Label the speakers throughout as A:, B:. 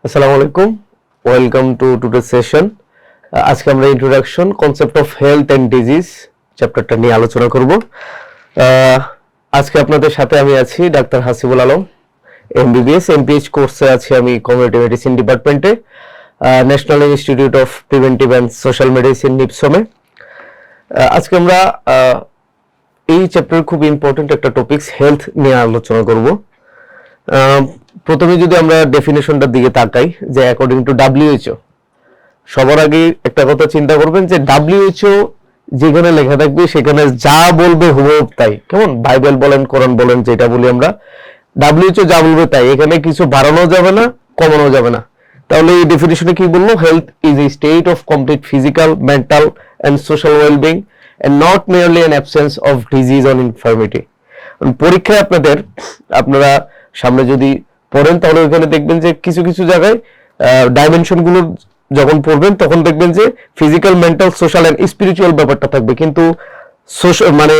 A: আসসালামু আলাইকুম, welcome to today's session. আজকে আমরা introduction concept of health and disease চ্যাপ্টারটা নিয়ে আলোচনা করব। আজকে আপনাদের সাথে আমি আছি ডাক্তার হাসিবুল আলম, এমবিবিএস এমপিএইচ কোর্সে আছি আমি কমিউনিটি মেডিসিন ডিপার্টমেন্টে, national institute of preventive and social medicine নিপসমে। আজকে আমরা এই চ্যাপ্টারের খুব ইম্পর্টেন্ট একটা টপিকস হেলথ নিয়ে আলোচনা করব। প্রথমে যদি আমরা ডেফিনেশনটার দিকে তাকাই, যে অ্যাকর্ডিং টু ডাব্লিউএইচও, সবার আগে একটা কথা চিন্তা করবেন যে ডাব্লিউএইচও যেখানে লেখা থাকবে সেখানে যা বলবে হুবহু তাই। কেমন বাইবেল বলেন, কোরআন বলেন, যেটা বলি আমরা, ডাব্লিউএইচও যা বলবে তাই, এখানে কিছু বাড়ানো যাবে না, কমানো যাবে না। তাহলে এই ডেফিনেশনে কি বললো? Health is a state of complete physical, mental and social wellbeing and not merely an absence of disease or infirmity. পরীক্ষায় আপনারা সামনে যদি পড়েন তাহলে ওখানে দেখবেন যে কিছু কিছু জায়গায় ডাইমেনশন গুলো যখন পড়বেন তখন দেখবেন যে physical, mental, social and spiritual ব্যাপারটা থাকবে, কিন্তু মানে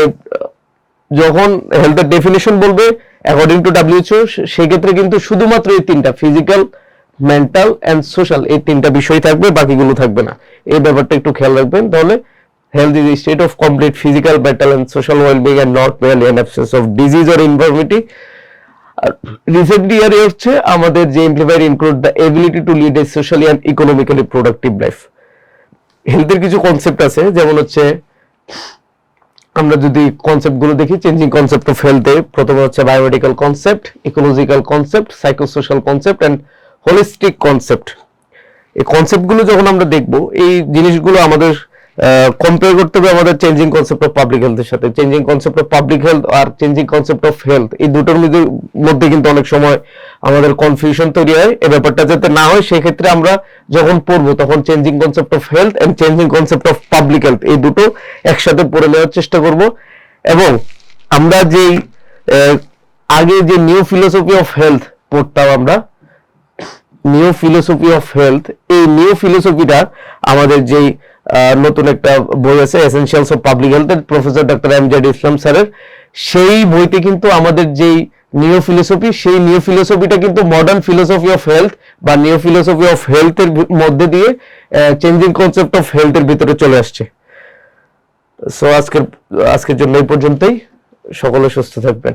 A: যখন হেলথের ডেফিনেশন বলবে অ্যাকর্ডিং টু ডাব্লিউএইচও, সেক্ষেত্রে কিন্তু শুধুমাত্র এই তিনটা, ফিজিক্যাল, মেন্টাল এন্ড সোশ্যাল, এই তিনটা বিষয় থাকবে, বাকিগুলো থাকবে না। এই ব্যাপারটা একটু খেয়াল রাখবেন। তাহলে health is a state of complete physical, mental and social well-being and not merely an absence of disease or infirmity. Recently year হচ্ছে আমাদের যে implement include the ability to lead a socially and economically productive life. হেলথের কিছু concept আছে, যেমন হচ্ছে আমরা যদি কনসেপ্ট গুলো দেখি, চেঞ্জিং কনসেপ্ট অফ হেলথে প্রথমে হচ্ছে biomedical concept, ecological concept, psychosocial concept and holistic concept. এই কনসেপ্ট গুলো যখন আমরা দেখবো, এই জিনিসগুলো আমাদের কম্পেয়ার করতে হবে আমাদের চেঞ্জিং কনসেপ্ট অফ পাবলিক হেলথের সাথে। Changing concept of public health আর চেঞ্জিং কনসেপ্ট অফ হেলথ, এই দুটোর মধ্যে কিন্তু অনেক সময় আমাদের কনফিউশন তৈরি হয়। এই ব্যাপারটা যাতে না হয় সেক্ষেত্রে আমরা যখন পড়বো তখন changing concept of health and changing concept of public health এই দুটো একসাথে পড়ে নেওয়ার চেষ্টা করব। এবং আমরা যেই আগে যে নিউ ফিলোসফি অফ হেলথ পড়তাম, আমরা নিউ ফিলোসফি অফ হেলথ, এই নিউ ফিলোসফিটা আমাদের যেই নতুন একটা বই আছে এসেনশিয়ালস অফ পাবলিক হেলথ এর প্রফেসর ডক্টর এমজেড ইসলাম স্যারের, সেই বইতে কিন্তু আমাদের যেই নিউ ফিলোসফি, সেই নিউ ফিলোসফিটা কিন্তু মডার্ন ফিলোসফি অফ হেলথ বা নিউ ফিলোসফি অফ হেলথ এর মধ্যে দিয়ে চেঞ্জিং কনসেপ্ট অফ হেলথ এর ভিতরে চলে আসছে। সো আজকের জন্য এই পর্যন্তই। সকলে সুস্থ থাকবেন।